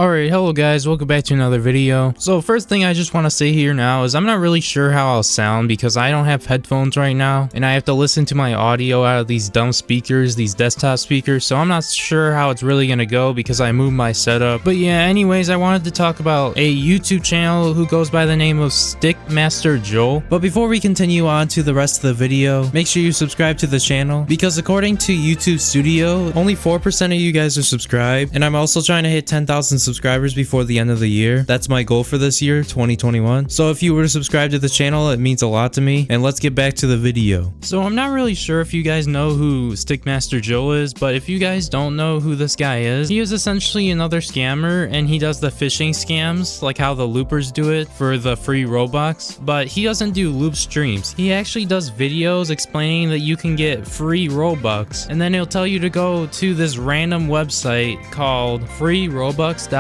Alright, hello guys, welcome back to another video. So first thing I just want to say here now is I'm not really sure how I'll sound because I don't have headphones right now and I have to listen to my audio out of these dumb speakers, these desktop speakers, so I'm not sure how it's really gonna go because I moved my setup. But yeah, anyways, I wanted to talk about a YouTube channel who goes by the name of StickMasterJoel. But before we continue on to the rest of the video, make sure you subscribe to the channel because according to YouTube Studio, only 4% of you guys are subscribed, and I'm also trying to hit 10,000 subscribers before the end of the year. That's my goal for this year, 2021. So if you were to subscribe to the channel, it means a lot to me. And let's get back to the video. So I'm not really sure if you guys know who StickMasterJoel is, but if you guys don't know who this guy is, he is essentially another scammer and he does the phishing scams, like how the loopers do it for the free Robux, but he doesn't do loop streams. He actually does videos explaining that you can get free Robux, and then he'll tell you to go to this random website called freerobux.art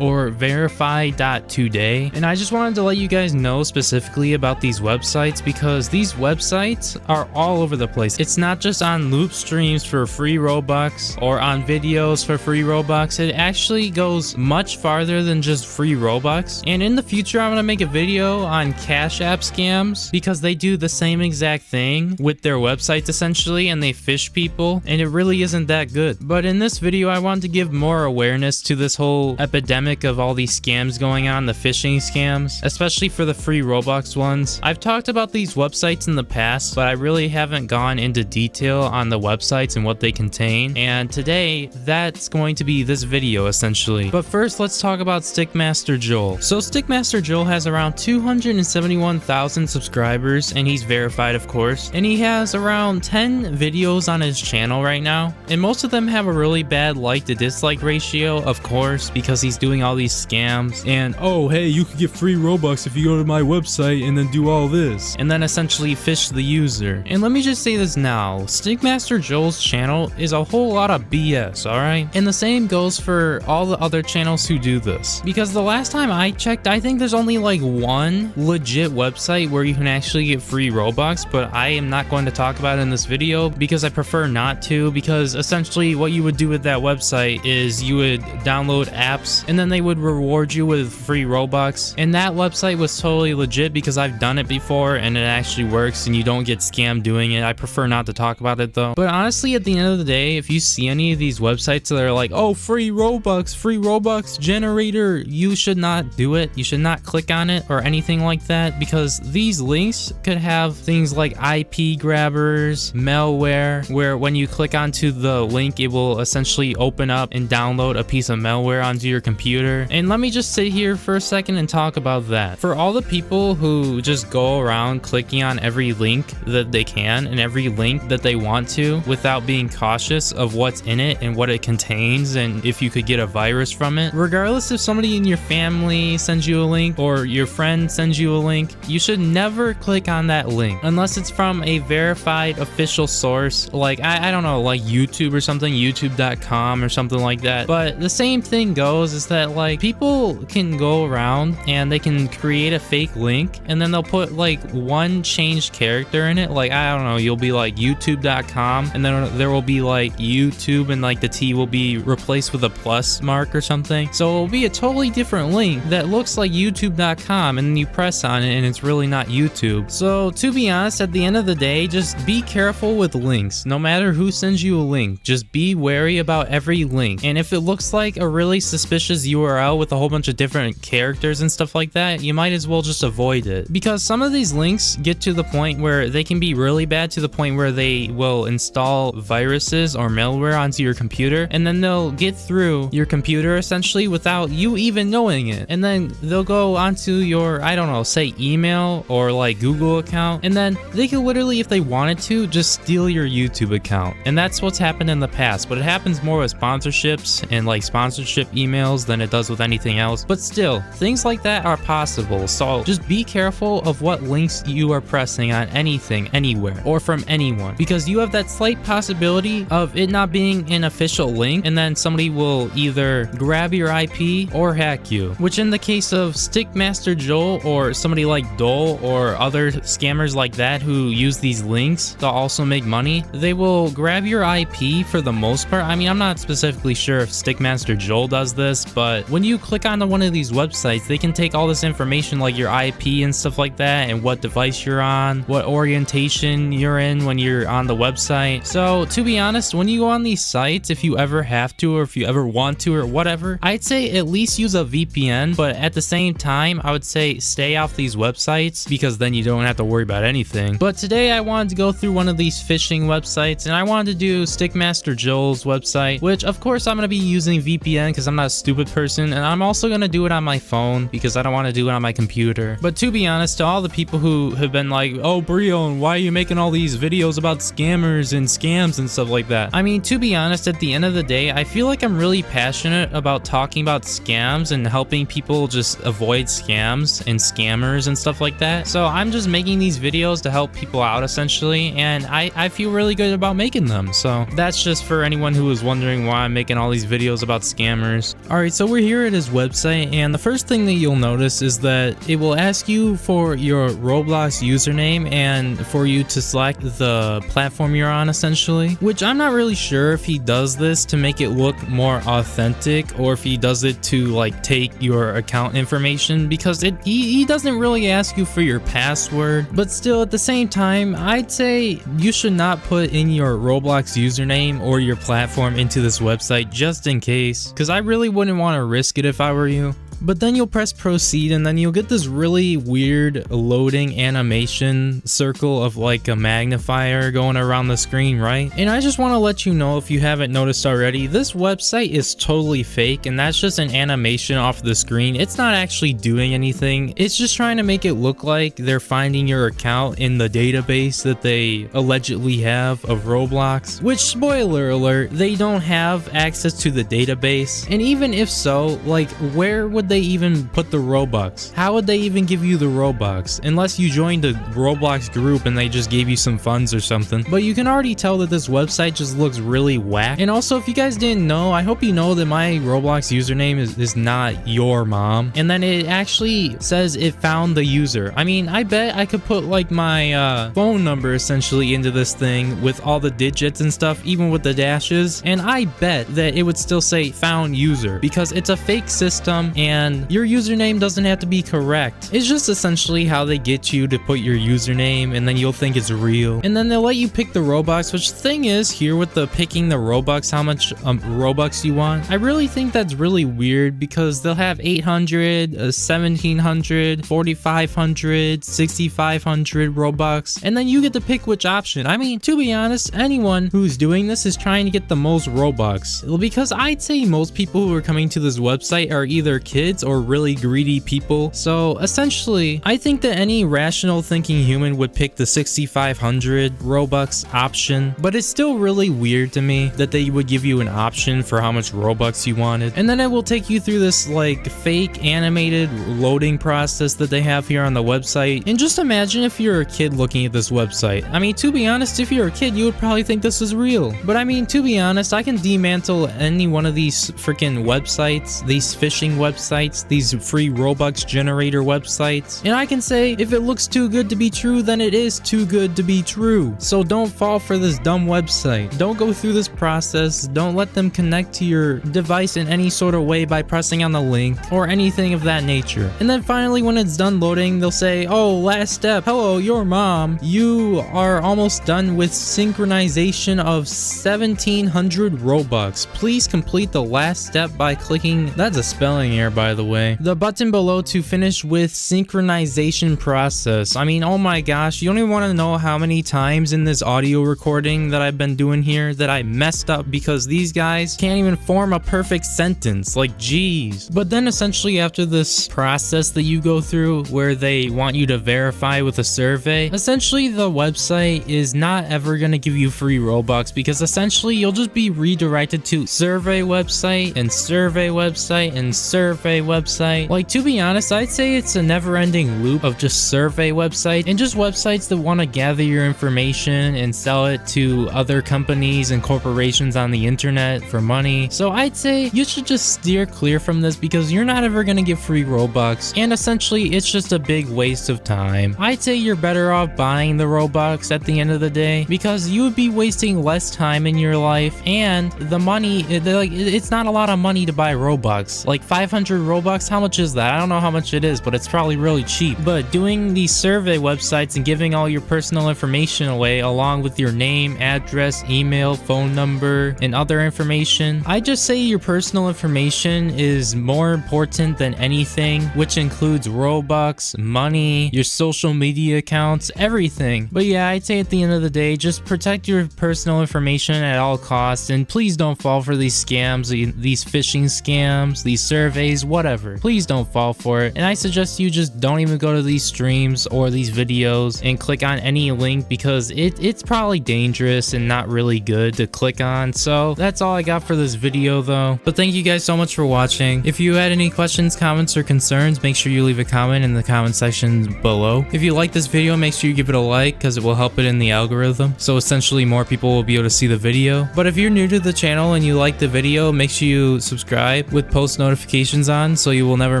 or verify.today. And I just wanted to let you guys know specifically about these websites because these websites are all over the place. It's not just on loop streams for free Robux or on videos for free Robux. It actually goes much farther than just free Robux. And in the future, I'm going to make a video on Cash App scams because they do the same exact thing with their websites essentially, and they phish people, and it really isn't that good. But in this video, I wanted to give more awareness to this whole epidemic of all these scams going on, the phishing scams, especially for the free Robux ones. I've talked about these websites in the past, but I really haven't gone into detail on the websites and what they contain, and today that's going to be this video essentially. But first, let's talk about StickMasterJoel. So StickMasterJoel has around 271,000 subscribers, and he's verified, of course, and he has around 10 videos on his channel right now, and most of them have a really bad like to dislike ratio, of course, because he's doing all these scams and, oh hey, you could get free Robux if you go to my website and then do all this, and then essentially phish the user. And let me just say this now, StickMasterJoel's channel is a whole lot of BS, alright? And the same goes for all the other channels who do this, because the last time I checked, I think there's only like one legit website where you can actually get free Robux, but I am not going to talk about it in this video because I prefer not to, because essentially what you would do with that website is you would download apps and then they would reward you with free Robux, and that website was totally legit because I've done it before and it actually works and you don't get scammed doing it. I prefer not to talk about it though. But honestly, at the end of the day, if you see any of these websites that are like, oh, free Robux generator, you should not do it. You should not click on it or anything like that, because these links could have things like IP grabbers, malware, where when you click onto the link, it will essentially open up and download a piece of malware onto your computer. And let me just sit here for a second and talk about that. For all the people who just go around clicking on every link that they can and every link that they want to without being cautious of what's in it and what it contains and if you could get a virus from it, regardless if somebody in your family sends you a link or your friend sends you a link, you should never click on that link unless it's from a verified official source, like I don't know, like YouTube or something, youtube.com or something like that. But the same thing goes is that like people can go around and they can create a fake link and then they'll put like one changed character in it, like I don't know, you'll be like youtube.com and then there will be like YouTube and like the T will be replaced with a plus mark or something, so it'll be a totally different link that looks like youtube.com and then you press on it and it's really not YouTube. So to be honest, at the end of the day, just be careful with links. No matter who sends you a link, just be wary about every link, and if it looks like a really suspicious URL with a whole bunch of different characters and stuff like that, you might as well just avoid it, because some of these links get to the point where they can be really bad, to the point where they will install viruses or malware onto your computer, and then they'll get through your computer essentially without you even knowing it, and then they'll go onto your, I don't know, say email or like Google account, and then they could literally, if they wanted to, just steal your YouTube account. And that's what's happened in the past, but it happens more with sponsorships and like sponsorship emails than it does with anything else. But still, things like that are possible, so just be careful of what links you are pressing on anything, anywhere, or from anyone, because you have that slight possibility of it not being an official link, and then somebody will either grab your IP or hack you, which in the case of StickMasterJoel or somebody like Dole or other scammers like that who use these links to also make money, they will grab your IP for the most part. I mean, I'm not specifically sure if StickMasterJoel does this, but when you click onto one of these websites, they can take all this information like your IP and stuff like that, and what device you're on, what orientation you're in when you're on the website. So to be honest, when you go on these sites, if you ever have to, or if you ever want to, or whatever, I'd say at least use a VPN, but at the same time, I would say stay off these websites because then you don't have to worry about anything. But today I wanted to go through one of these phishing websites, and I wanted to do StickMasterJoel's website, which of course I'm going to be using VPN because I'm not a stupid person, and I'm also going to do it on my phone because I don't want to do it on my computer. But to be honest, to all the people who have been like, oh Breone, why are you making all these videos about scammers and scams and stuff like that? I mean, to be honest, at the end of the day, I feel like I'm really passionate about talking about scams and helping people just avoid scams and scammers and stuff like that. So I'm just making these videos to help people out essentially, and I feel really good about making them. So that's just for anyone who was wondering why I'm making all these videos about scammers. Alright, so we're here at his website, and the first thing that you'll notice is that it will ask you for your Roblox username and for you to select the platform you're on essentially, which I'm not really sure if he does this to make it look more authentic or if he does it to like take your account information, because he doesn't really ask you for your password. But still, at the same time, I'd say you should not put in your Roblox username or your platform into this website just in case, because I really wouldn't want to risk it if I were you. But then you'll press proceed, and then you'll get this really weird loading animation circle of like a magnifier going around the screen, right? And I just want to let you know, if you haven't noticed already, this website is totally fake, and that's just an animation off the screen. It's not actually doing anything. It's just trying to make it look like they're finding your account in the database that they allegedly have of Roblox, which, spoiler alert, they don't have access to the database. And even if so, like, where would they even put the Robux? How would they even give you the Robux? Unless you joined a Roblox group and they just gave you some funds or something. But you can already tell that this website just looks really whack. And also, if you guys didn't know, I hope you know that my Roblox username is not your mom. And then it actually says it found the user. I mean, I bet I could put like my phone number essentially into this thing with all the digits and stuff, even with the dashes. And I bet that it would still say found user because it's a fake system, and your username doesn't have to be correct. It's just essentially how they get you to put your username, and then you'll think it's real. And then they'll let you pick the Robux, which the thing is here with the picking the Robux, how much Robux you want. I really think that's really weird because they'll have 800, 1700, 4500, 6500 Robux, and then you get to pick which option. I mean, to be honest, anyone who's doing this is trying to get the most Robux, because I'd say most people who are coming to this website are either kids or really greedy people. So essentially, I think that any rational thinking human would pick the 6500 Robux option, but it's still really weird to me that they would give you an option for how much Robux you wanted. And then it will take you through this like fake animated loading process that they have here on the website. And just imagine if you're a kid looking at this website. I mean, to be honest, if you're a kid, you would probably think this is real. But I mean, to be honest, I can dismantle any one of these freaking websites, these phishing websites, these free Robux generator websites, and I can say if it looks too good to be true, then it is too good to be true. So don't fall for this dumb website. Don't go through this process. Don't let them connect to your device in any sort of way by pressing on the link or anything of that nature. And then finally, when it's done loading, they'll say, oh, last step, hello, your mom, you are almost done with synchronization of 1700 Robux. Please complete the last step by clicking, that's a spelling error by the way, the button below to finish with synchronization process. I mean, oh my gosh, you don't even want to know how many times in this audio recording that I've been doing here that I messed up because these guys can't even form a perfect sentence, like geez. But then essentially after this process that you go through where they want you to verify with a survey, essentially the website is not ever going to give you free Robux because essentially you'll just be redirected to survey website and survey website and survey survey website. Like, to be honest, I'd say it's a never-ending loop of just survey websites and just websites that want to gather your information and sell it to other companies and corporations on the internet for money. So I'd say you should just steer clear from this because you're not ever going to get free Robux, and essentially it's just a big waste of time. I'd say you're better off buying the Robux at the end of the day because you would be wasting less time in your life, and the money, it's not a lot of money to buy Robux. Like 500 Robux, how much is that? I don't know how much it is, but it's probably really cheap. But doing these survey websites and giving all your personal information away along with your name, address, email, phone number, and other information, I just say your personal information is more important than anything, which includes Robux, money, your social media accounts, everything. But yeah, I'd say at the end of the day, just protect your personal information at all costs, and please don't fall for these scams, these phishing scams, these surveys, whatever. Please don't fall for it. And I suggest you just don't even go to these streams or these videos and click on any link because it's probably dangerous and not really good to click on. So that's all I got for this video though. But thank you guys so much for watching. If you had any questions, comments, or concerns, make sure you leave a comment in the comment section below. If you like this video, make sure you give it a like because it will help it in the algorithm. So essentially more people will be able to see the video. But if you're new to the channel and you like the video, make sure you subscribe with post notifications on so you will never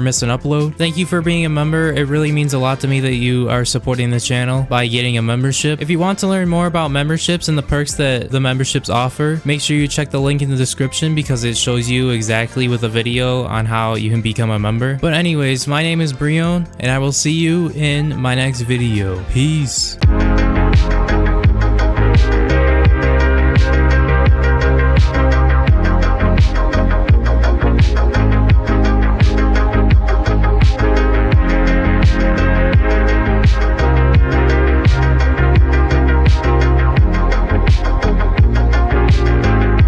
miss an upload. Thank you for being a member. It really means a lot to me that you are supporting the channel by getting a membership. If you want to learn more about memberships and the perks that the memberships offer, make sure you check the link in the description because it shows you exactly with a video on how you can become a member. But anyways, my name is Breone and I will see you in my next video. Peace.